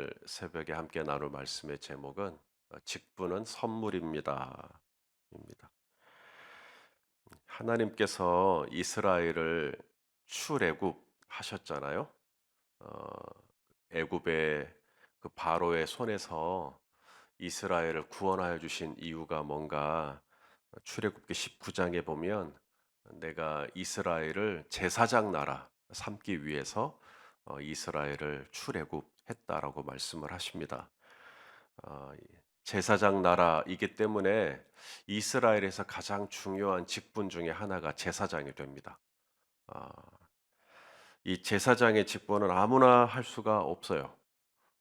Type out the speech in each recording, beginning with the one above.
오늘 새벽에 함께 나눌 말씀의 제목은 직분은 선물입니다. 입니다. 하나님께서 이스라엘을 출애굽하셨잖아요. 어, 애굽의 그 바로의 손에서 이스라엘을 구원하여 주신 이유가 뭔가 출애굽기 19장에 보면 내가 이스라엘을 제사장 나라 삼기 위해서 이스라엘을 출애굽했다라고 말씀을 하십니다. 제사장 나라이기 때문에 이스라엘에서 가장 중요한 직분 중에 하나가 제사장이 됩니다. 아, 이 제사장의 직분은 아무나 할 수가 없어요.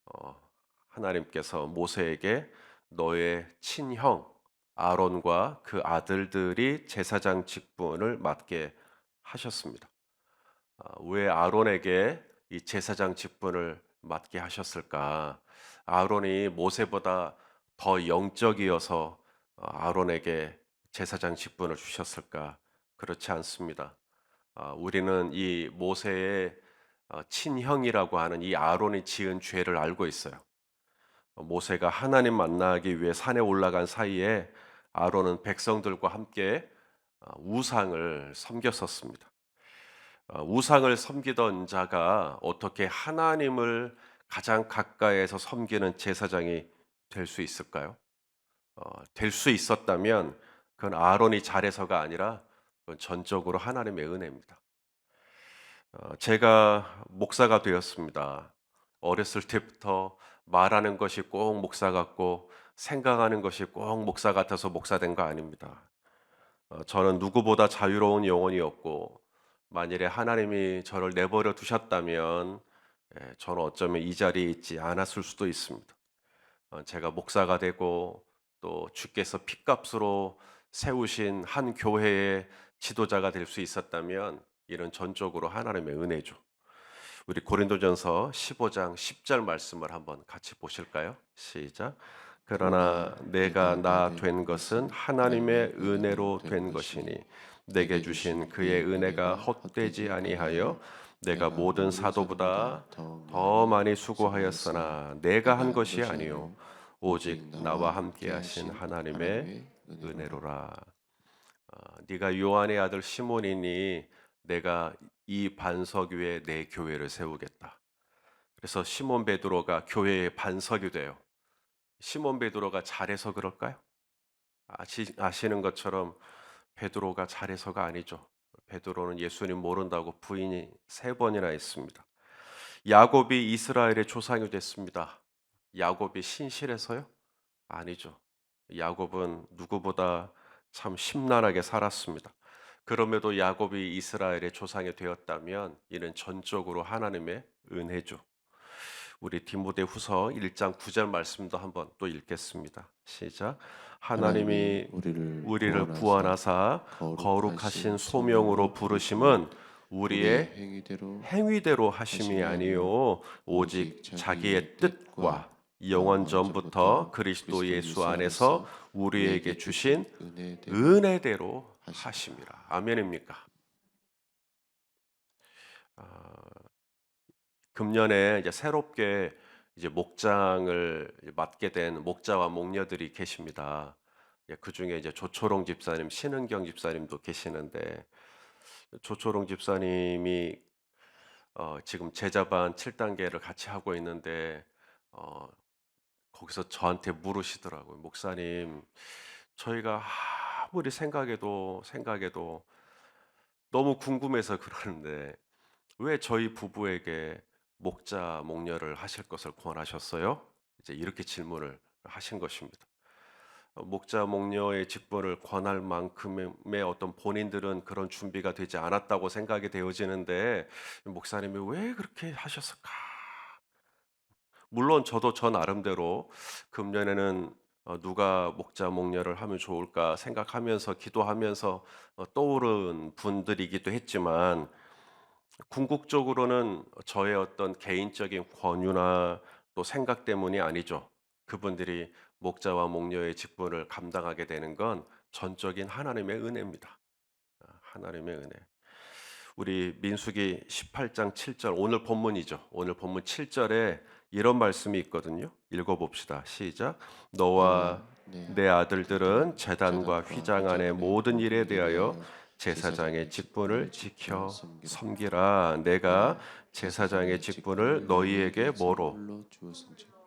어, 하나님께서 모세에게 너의 친형 아론과 그 아들들이 제사장 직분을 맡게 하셨습니다. 왜 아론에게 이 제사장 직분을 맡게 하셨을까? 아론이 모세보다 더 영적이어서 아론에게 제사장 직분을 주셨을까? 그렇지 않습니다. 우리는 이 모세의 친형이라고 하는 이 아론이 지은 죄를 알고 있어요. 모세가 하나님 만나기 위해 산에 올라간 사이에 아론은 백성들과 함께 우상을 섬겼었습니다. 우상을 섬기던 자가 어떻게 하나님을 가장 가까이에서 섬기는 제사장이 될 수 있을까요? 될 수 있었다면 그건 아론이 잘해서가 아니라 그건 전적으로 하나님의 은혜입니다. 제가 목사가 되었습니다. 어렸을 때부터 말하는 것이 꼭 목사 같고 생각하는 것이 꼭 목사 같아서 목사 된 거 아닙니다. 저는 누구보다 자유로운 영혼이었고 만일에 하나님이 저를 내버려 두셨다면 저는 어쩌면 이 자리에 있지 않았을 수도 있습니다. 제가 목사가 되고 또 주께서 핏값으로 세우신 한 교회의 지도자가 될 수 있었다면 이는 전적으로 하나님의 은혜죠. 우리 고린도전서 15장 10절 말씀을 한번 같이 보실까요? 시작. 그러나 그러나 내가 내가 나 나 된 된 것은 것은 하나님의 하나님의 은혜로 은혜로 된 된 것이니 것이니 내게 내게 주신 주신 그의 그의 은혜가 은혜가 헛되지 헛되지 아니하여 아니하여 내가 내가 모든 모든 사도보다 사도보다 더 더 많이 많이 수고하였으나 수고하였으나 내가 한 내가 한 것이 것이 아니요 아니요 오직 오직 나와 나와 함께 함께 하신 하신 하나님의 하나님의 은혜로라. 은혜로라. 네가 요한의 아들 시몬이니 내가 이 반석 위에 내 교회를 세우겠다. 그래서 시몬 베드로가 교회의 반석이 돼요. 시몬 베드로가 잘해서 그럴까요? 아시는 것처럼 베드로가 잘해서가 아니죠. 베드로는 예수님 모른다고 부인이 3번이나 했습니다. 야곱이 이스라엘의 조상이 됐습니다. 야곱이 신실해서요? 아니죠. 야곱은 누구보다 참 심란하게 살았습니다. 그럼에도 야곱이 이스라엘의 조상이 되었다면 이는 전적으로 하나님의 은혜죠. 우리 디모데후서 1장 9절 말씀도 한번 또 읽겠습니다. 시작. 하나님이 하나님이 우리를 우리를 구원하사 구원하사 거룩하신 거룩하신 소명으로 소명으로 부르심은 부르심은 우리의 우리의 행위대로 행위대로 하심이 하심이 아니요 아니요 오직 오직 자기의 자기의 뜻과 뜻과 영원 영원 전부터 전부터 그리스도 그리스도 예수 예수 안에서 안에서 우리에게 우리에게 주신 주신 은혜대로 은혜대로 하심이라. 하심이라. 아멘입니까? 아, 금년에 이제 새롭게 이제 목장을 맡게 된 목자와 목녀들이 계십니다. 그 중에 이제 조초롱 집사님, 신은경 집사님도 계시는데 조초롱 집사님이 지금 제자반 7단계를 같이 하고 있는데 어, 거기서 저한테 물으시더라고요. 목사님, 저희가 아무리 생각해도 너무 궁금해서 그러는데 왜 저희 부부에게 목자, 목녀를 하실 것을 권하셨어요? 이제 이렇게 질문을 하신 것입니다. 목자, 목녀의 직분을 권할 만큼의 어떤 본인들은 그런 준비가 되지 않았다고 생각이 되어지는데 목사님이 왜 그렇게 하셨을까? 물론 저도 저 나름대로 금년에는 누가 목자, 목녀를 하면 좋을까 생각하면서 기도하면서 떠오른 분들이기도 했지만 궁극적으로는 저의 어떤 개인적인 권유나 또 생각 때문이 아니죠. 그분들이 목자와 목녀의 직분을 감당하게 되는 건 전적인 하나님의 은혜입니다. 하나님의 은혜. 우리 민수기 18장 7절 오늘 본문이죠. 오늘 본문 7절에 이런 말씀이 있거든요. 읽어봅시다. 시작. 너와 내 아들들은 제단과 휘장 안의 모든 일에 대하여 제사장의 직분을 지켜 섬기라. 내가 제사장의 직분을 너희에게 뭐로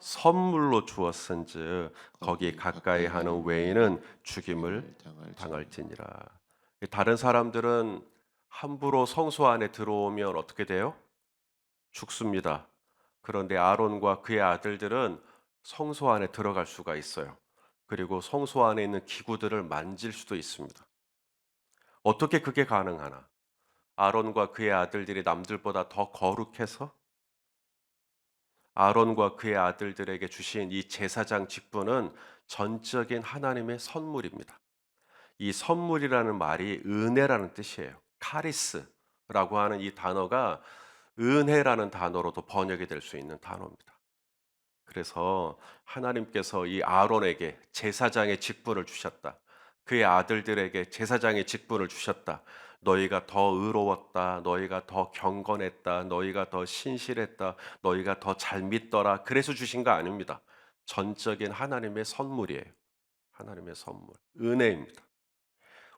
선물로 주었은즉 거기 가까이 하는 외인은 죽임을 당할지니라. 다른 사람들은 함부로 성소 안에 들어오면 어떻게 돼요? 죽습니다. 그런데 아론과 그의 아들들은 성소 안에 들어갈 수가 있어요. 그리고 성소 안에 있는 기구들을 만질 수도 있습니다. 어떻게 그게 가능하나? 아론과 그의 아들들이 남들보다 더 거룩해서 아론과 그의 아들들에게 주신 이 제사장 직분은 전적인 하나님의 선물입니다. 이 선물이라는 말이 은혜라는 뜻이에요. 카리스라고 하는 이 단어가 은혜라는 단어로도 번역이 될 수 있는 단어입니다. 그래서 하나님께서 이 아론에게 제사장의 직분을 주셨다. 그의 아들들에게 제사장의 직분을 주셨다. 너희가 더 의로웠다. 너희가 더 경건했다. 너희가 더 신실했다. 너희가 더 잘 믿더라. 그래서 주신 거 아닙니다. 전적인 하나님의 선물이에요. 하나님의 선물. 은혜입니다.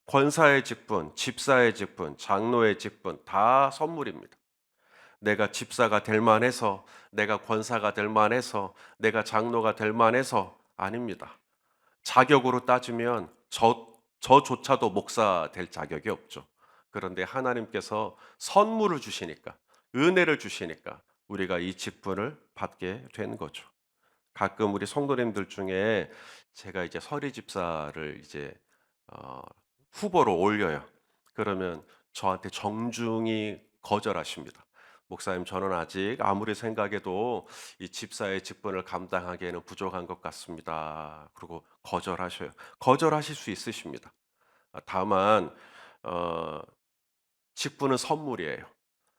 권사의 직분, 집사의 직분, 장로의 직분 다 선물입니다. 내가 집사가 될 만해서, 내가 권사가 될 만해서, 내가 장로가 될 만해서 아닙니다. 자격으로 따지면 저조차도 목사 될 자격이 없죠. 그런데 하나님께서 선물을 주시니까, 은혜를 주시니까 우리가 이 직분을 받게 된 거죠. 가끔 우리 성도님들 중에 제가 이제 서리 집사를 이제 어, 후보로 올려요. 그러면 저한테 정중히 거절하십니다. 목사님, 저는 아직 아무리 생각해도 이 집사의 직분을 감당하기에는 부족한 것 같습니다. 그리고 거절하셔요. 거절하실 수 있으십니다. 다만 직분은 선물이에요.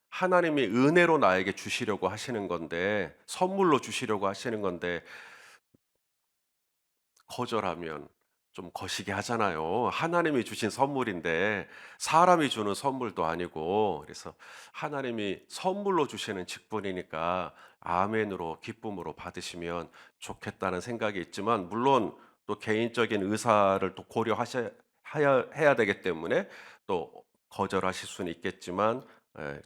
하나님이 은혜로 나에게 주시려고 하시는 건데, 선물로 주시려고 하시는 건데 거절하면 좀 거시기 하잖아요. 하나님이 주신 선물인데 사람이 주는 선물도 아니고, 그래서 하나님이 선물로 주시는 직분이니까 아멘으로 기쁨으로 받으시면 좋겠다는 생각이 있지만, 물론 또 개인적인 의사를 또 해야 되기 때문에 또 거절하실 수는 있겠지만,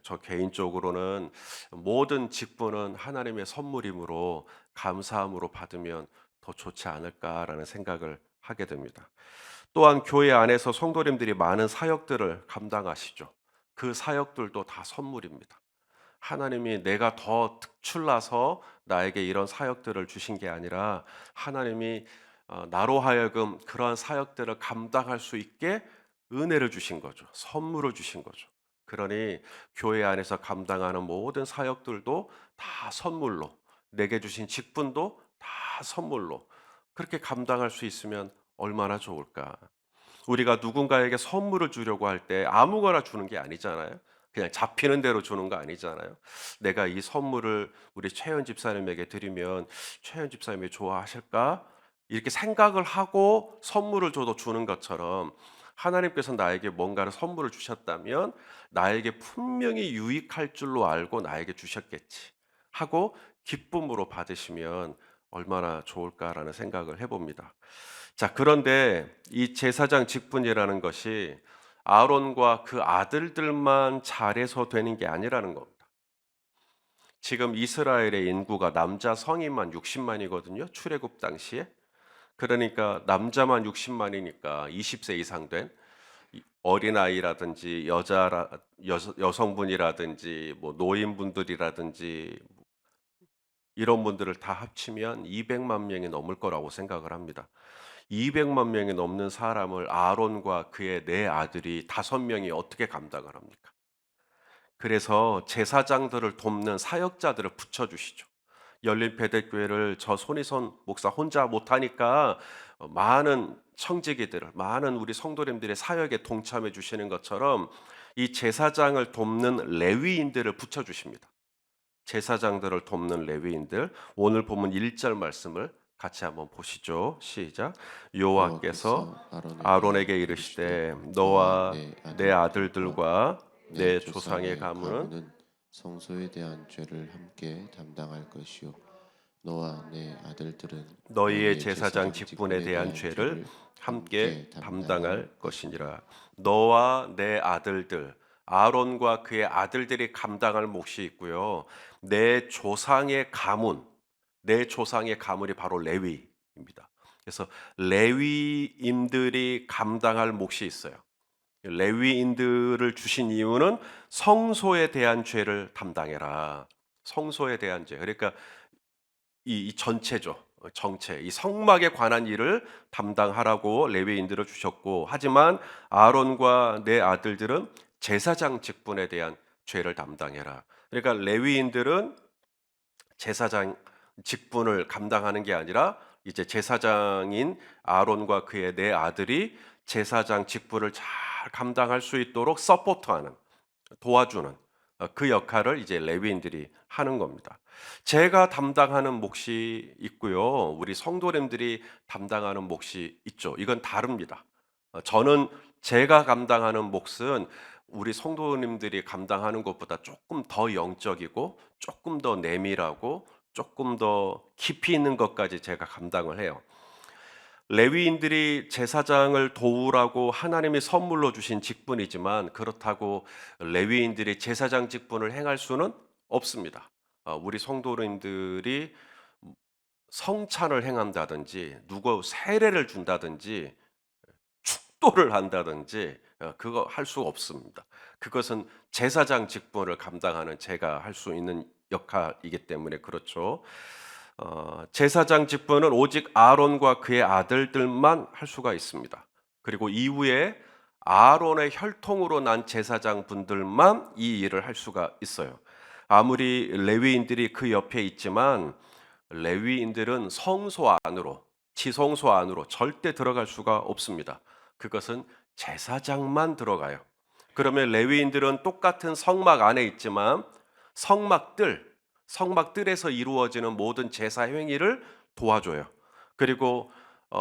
저 개인적으로는 모든 직분은 하나님의 선물이므로 감사함으로 받으면 더 좋지 않을까라는 생각을 하게 됩니다. 또한 교회 안에서 성도님들이 많은 사역들을 감당하시죠. 그 사역들도 다 선물입니다. 하나님이 내가 더 특출나서 나에게 이런 사역들을 주신 게 아니라 하나님이 나로 하여금 그러한 사역들을 감당할 수 있게 은혜를 주신 거죠. 선물을 주신 거죠. 그러니 교회 안에서 감당하는 모든 사역들도 다 선물로, 내게 주신 직분도 다 선물로 그렇게 감당할 수 있으면 얼마나 좋을까. 우리가 누군가에게 선물을 주려고 할 때 아무거나 주는 게 아니잖아요. 그냥 잡히는 대로 주는 거 아니잖아요. 내가 이 선물을 우리 최현 집사님에게 드리면 최현 집사님이 좋아하실까? 이렇게 생각을 하고 선물을 줘도 주는 것처럼, 하나님께서 나에게 뭔가를 선물을 주셨다면 나에게 분명히 유익할 줄로 알고 나에게 주셨겠지 하고 기쁨으로 받으시면 얼마나 좋을까라는 생각을 해봅니다. 자, 그런데 이 제사장 직분이라는 것이 아론과 그 아들들만 잘해서 되는 게 아니라는 겁니다. 지금 이스라엘의 인구가 남자 성인만 60만이거든요. 출애굽 당시에. 그러니까 남자만 60만이니까 20세 이상 된 어린아이라든지 여성분이라든지 뭐 노인분들이라든지 이런 분들을 다 합치면 200만 명이 넘을 거라고 생각을 합니다. 200만 명이 넘는 사람을 아론과 그의 네 아들이 5명이 어떻게 감당을 합니까? 그래서 제사장들을 돕는 사역자들을 붙여주시죠. 열린 베델교회를 저 손희선 목사 혼자 못하니까 많은 청지기들을, 많은 우리 성도님들의 사역에 동참해 주시는 것처럼 이 제사장을 돕는 레위인들을 붙여주십니다. 제사장들을 돕는 레위인들, 오늘 본문 1절 말씀을 같이 한번 보시죠. 시작. 여호와께서 아론에게 이르시되 너와 내 아들들과 내 내 조상의 조상의 가문은 가문은 성소에 대한 죄를 함께 담당할 것이요 너와 내 아들들은 너희의 너희의 제사장 제사장 직분에 직분에 대한 대한 죄를 죄를 함께 함께 담당할 담당할 것이니라. 것이니라. 너와 내 아들들, 아론과 그의 아들들이 감당할 몫이 있고요. 내 조상의 가문, 내 조상의 가문이 바로 레위입니다. 그래서 레위인들이 감당할 몫이 있어요. 레위인들을 주신 이유는 성소에 대한 죄를 담당해라. 성소에 대한 죄. 그러니까 이 전체죠. 정체. 이 성막에 관한 일을 담당하라고 레위인들을 주셨고, 하지만 아론과 내 아들들은 제사장 직분에 대한 죄를 담당해라. 그러니까 레위인들은 제사장 직분을 감당하는 게 아니라 이제 제사장인 아론과 그의 네 아들이 제사장 직분을 잘 감당할 수 있도록 서포트하는, 도와주는 그 역할을 이제 레위인들이 하는 겁니다. 제가 담당하는 몫이 있고요. 우리 성도님들이 담당하는 몫이 있죠. 이건 다릅니다. 저는 제가 감당하는 몫은 우리 성도님들이 감당하는 것보다 조금 더 영적이고 조금 더 내밀하고 조금 더 깊이 있는 것까지 제가 감당을 해요. 레위인들이 제사장을 도우라고 하나님이 선물로 주신 직분이지만 그렇다고 레위인들이 제사장 직분을 행할 수는 없습니다. 우리 성도님들이 성찬을 행한다든지 누구 세례를 준다든지 축도를 한다든지 그거 할 수 없습니다. 그것은 제사장 직분을 감당하는 제가 할 수 있는 역할이기 때문에 그렇죠. 제사장 직분은 오직 아론과 그의 아들들만 할 수가 있습니다. 그리고 이후에 아론의 혈통으로 난 제사장 분들만 이 일을 할 수가 있어요. 아무리 레위인들이 그 옆에 있지만 레위인들은 성소 안으로, 지성소 안으로 절대 들어갈 수가 없습니다. 그것은 제사장만 들어가요. 그러면 레위인들은 똑같은 성막 안에 있지만 성막들에서 이루어지는 모든 제사 행위를 도와줘요. 그리고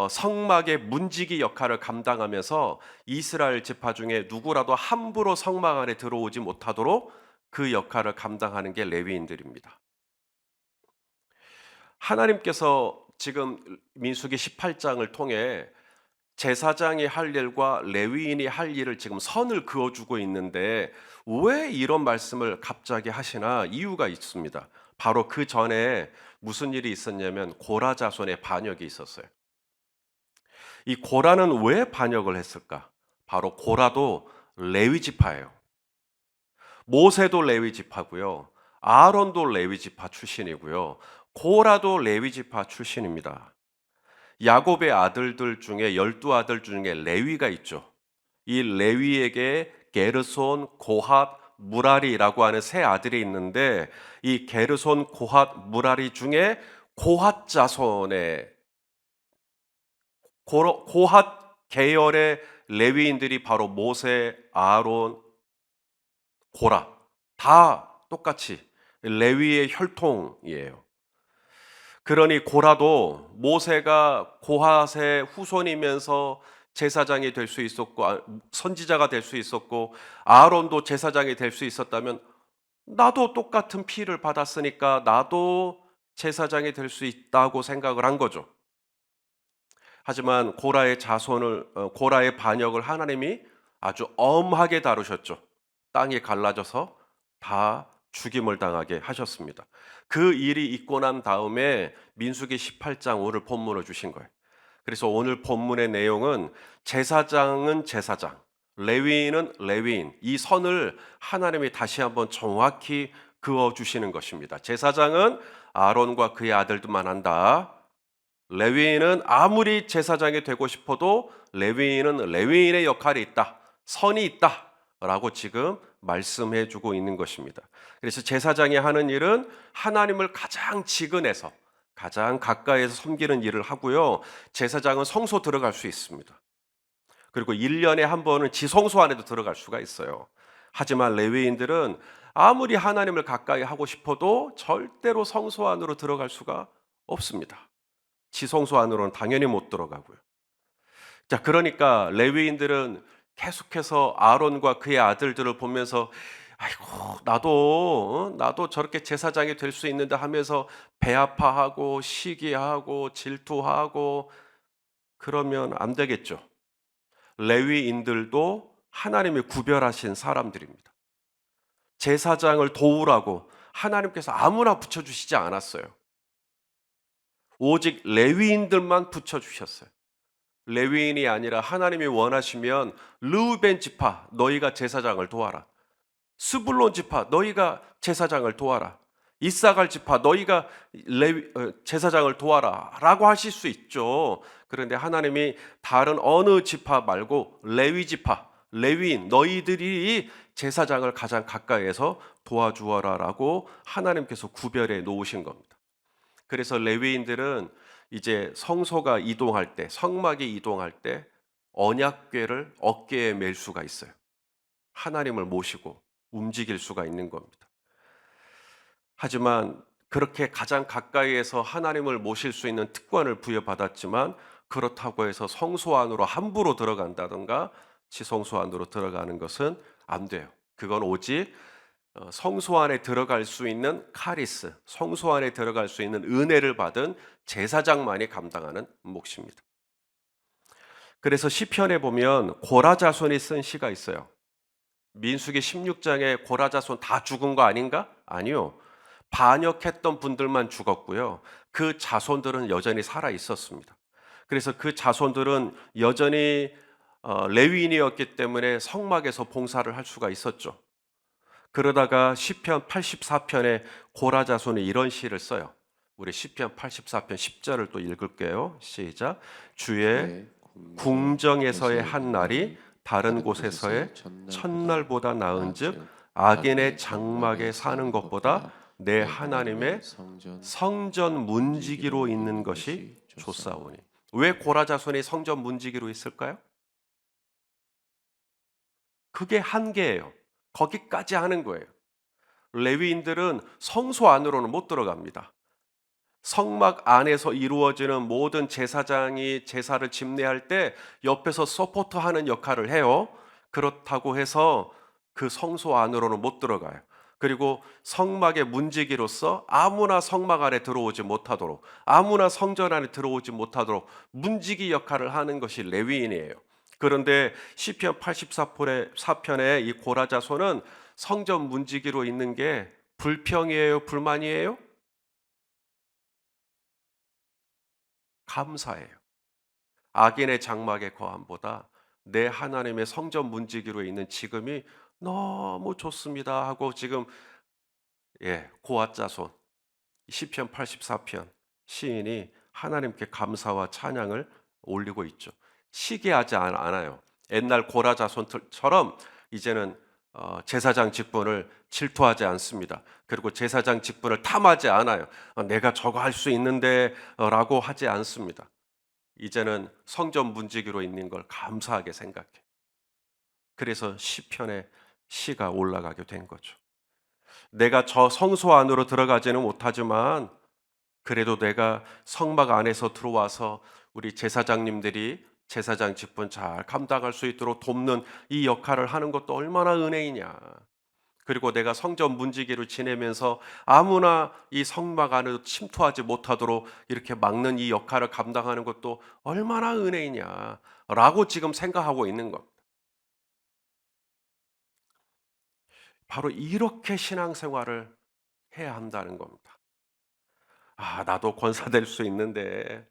성막의 문지기 역할을 감당하면서 이스라엘 지파 중에 누구라도 함부로 성막 안에 들어오지 못하도록 그 역할을 감당하는 게 레위인들입니다. 하나님께서 지금 민수기 18장을 통해 제사장이 할 일과 레위인이 할 일을 지금 선을 그어주고 있는데 왜 이런 말씀을 갑자기 하시나 이유가 있습니다. 바로 그 전에 무슨 일이 있었냐면 고라 자손의 반역이 있었어요. 이 고라는 왜 반역을 했을까? 바로 고라도 레위 지파예요. 모세도 레위 지파고요. 아론도 레위 지파 출신이고요. 고라도 레위 지파 출신입니다. 야곱의 아들들 중에 12아들 중에 레위가 있죠. 이 레위에게 게르손, 고핫, 무라리라고 하는 세 아들이 있는데 이 게르손, 고핫, 무라리 중에 고핫 자손의 고핫 계열의 레위인들이 바로 모세, 아론, 고라 다 똑같이 레위의 혈통이에요. 그러니 고라도 모세가 고핫의 후손이면서 제사장이 될 수 있었고 선지자가 될 수 있었고 아론도 제사장이 될 수 있었다면 나도 똑같은 피를 받았으니까 나도 제사장이 될 수 있다고 생각을 한 거죠. 하지만 고라의 반역을 하나님이 아주 엄하게 다루셨죠. 땅이 갈라져서 다 죽임을 당하게 하셨습니다. 그 일이 있고 난 다음에 민수기 18장 오늘 본문을 주신 거예요. 그래서 오늘 본문의 내용은 제사장은 제사장, 레위인은 레위인, 이 선을 하나님이 다시 한번 정확히 그어 주시는 것입니다. 제사장은 아론과 그의 아들들만 한다. 레위인은 아무리 제사장이 되고 싶어도 레위인은 레위인의 역할이 있다. 선이 있다. 라고 지금 말씀해 주고 있는 것입니다. 그래서 제사장이 하는 일은 하나님을 가장 지근해서 가장 가까이에서 섬기는 일을 하고요. 제사장은 성소 들어갈 수 있습니다. 그리고 1년에 한 번은 지성소 안에도 들어갈 수가 있어요. 하지만 레위인들은 아무리 하나님을 가까이 하고 싶어도 절대로 성소 안으로 들어갈 수가 없습니다. 지성소 안으로는 당연히 못 들어가고요. 자, 그러니까 레위인들은 계속해서 아론과 그의 아들들을 보면서 아이고 나도 저렇게 제사장이 될 수 있는데 하면서 배 아파하고 시기하고 질투하고 그러면 안 되겠죠. 레위인들도 하나님이 구별하신 사람들입니다. 제사장을 도우라고 하나님께서 아무나 붙여주시지 않았어요. 오직 레위인들만 붙여주셨어요. 레위인이 아니라 하나님이 원하시면 르우벤 지파 너희가 제사장을 도와라. 스불론 지파 너희가 제사장을 도와라. 이사갈 지파 너희가 제사장을 도와라 라고 하실 수 있죠. 그런데 하나님이 다른 어느 지파 말고 레위 지파, 레위인 너희들이 제사장을 가장 가까이에서 도와주어라 라고 하나님께서 구별해 놓으신 겁니다. 그래서 레위인들은 이제 성소가 이동할 때, 성막이 이동할 때 언약궤를 어깨에 맬 수가 있어요. 하나님을 모시고 움직일 수가 있는 겁니다. 하지만 그렇게 가장 가까이에서 하나님을 모실 수 있는 특권을 부여받았지만 그렇다고 해서 성소 안으로 함부로 들어간다든가 지성소 안으로 들어가는 것은 안 돼요. 그건 오직 성소 안에 들어갈 수 있는 카리스, 성소 안에 들어갈 수 있는 은혜를 받은 제사장만이 감당하는 몫입니다. 그래서 시편에 보면 고라자손이 쓴 시가 있어요. 민수기 16장에 고라자손 다 죽은 거 아닌가? 아니요. 반역했던 분들만 죽었고요. 그 자손들은 여전히 살아 있었습니다. 그래서 그 자손들은 여전히 레위인이었기 때문에 성막에서 봉사를 할 수가 있었죠. 그러다가 시편 84편에 고라 자손이 이런 시를 써요. 우리 시편 84편 10절을 또 읽을게요. 시작. 주의 네, 궁정에서의 한 날이 다른 곳에서의 첫날보다 나은즉 악인의 장막에 사는 것보다 내 하나님의 성전 문지기로 있는 것이 좋사오니. 왜 고라 자손이 성전 문지기로 있을까요? 그게 한계예요. 거기까지 하는 거예요. 레위인들은 성소 안으로는 못 들어갑니다. 성막 안에서 이루어지는 모든 제사장이 제사를 집례할 때 옆에서 서포트하는 역할을 해요. 그렇다고 해서 그 성소 안으로는 못 들어가요. 그리고 성막의 문지기로서 아무나 성막 안에 들어오지 못하도록, 아무나 성전 안에 들어오지 못하도록 문지기 역할을 하는 것이 레위인이에요. 그런데 시편 84편의 이 고라 자손은 성전 문지기로 있는 게 불평이에요, 불만이에요? 감사해요. 악인의 장막의 거함보다 내 하나님의 성전 문지기로 있는 지금이 너무 좋습니다 하고 지금 고아 자손 시편 84편 시인이 하나님께 감사와 찬양을 올리고 있죠. 시기하지 않아요. 옛날 고라 자손처럼 이제는 제사장 직분을 질투하지 않습니다. 그리고 제사장 직분을 탐하지 않아요. 내가 저거 할 수 있는데 라고 하지 않습니다. 이제는 성전 문지기로 있는 걸 감사하게 생각해. 그래서 시편에 시가 올라가게 된 거죠. 내가 저 성소 안으로 들어가지는 못하지만 그래도 내가 성막 안에서 들어와서 우리 제사장님들이 제사장 직분 잘 감당할 수 있도록 돕는 이 역할을 하는 것도 얼마나 은혜이냐. 그리고 내가 성전 문지기로 지내면서 아무나 이 성막 안으로 침투하지 못하도록 이렇게 막는 이 역할을 감당하는 것도 얼마나 은혜이냐라고 지금 생각하고 있는 겁니다. 바로 이렇게 신앙생활을 해야 한다는 겁니다. 나도 권사 될 수 있는데,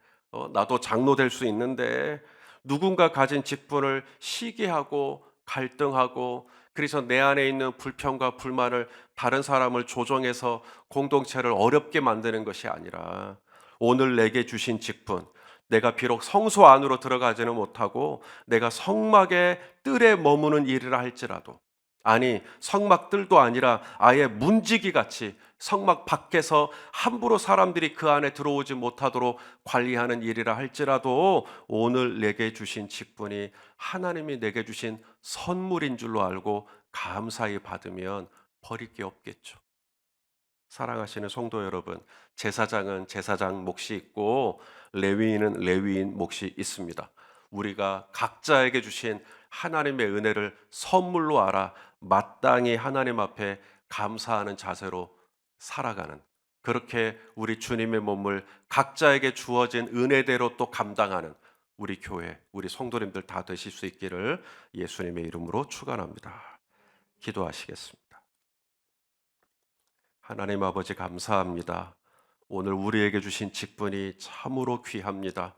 나도 장로 될 수 있는데, 누군가 가진 직분을 시기하고 갈등하고, 그래서 내 안에 있는 불평과 불만을 다른 사람을 조종해서 공동체를 어렵게 만드는 것이 아니라, 오늘 내게 주신 직분, 내가 비록 성소 안으로 들어가지는 못하고, 내가 성막의 뜰에 머무는 일이라 할지라도, 아니 성막들도 아니라 아예 문지기 같이 성막 밖에서 함부로 사람들이 그 안에 들어오지 못하도록 관리하는 일이라 할지라도 오늘 내게 주신 직분이 하나님이 내게 주신 선물인 줄로 알고 감사히 받으면 버릴 게 없겠죠. 사랑하시는 성도 여러분, 제사장은 제사장 몫이 있고 레위인은 레위인 몫이 있습니다. 우리가 각자에게 주신 하나님의 은혜를 선물로 알아 마땅히 하나님 앞에 감사하는 자세로 살아가는, 그렇게 우리 주님의 몸을 각자에게 주어진 은혜대로 또 감당하는 우리 교회, 우리 성도님들 다 되실 수 있기를 예수님의 이름으로 축원합니다. 기도하시겠습니다. 하나님 아버지 감사합니다. 오늘 우리에게 주신 직분이 참으로 귀합니다.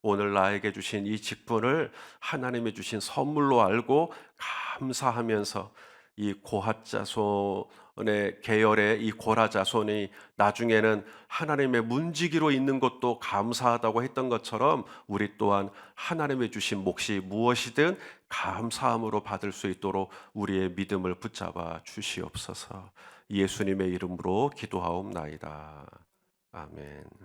오늘 나에게 주신 이 직분을 하나님이 주신 선물로 알고 감사하면서 이 고핫 자손의 계열의 이 고라 자손이 나중에는 하나님의 문지기로 있는 것도 감사하다고 했던 것처럼 우리 또한 하나님의 주신 몫이 무엇이든 감사함으로 받을 수 있도록 우리의 믿음을 붙잡아 주시옵소서. 예수님의 이름으로 기도하옵나이다. 아멘.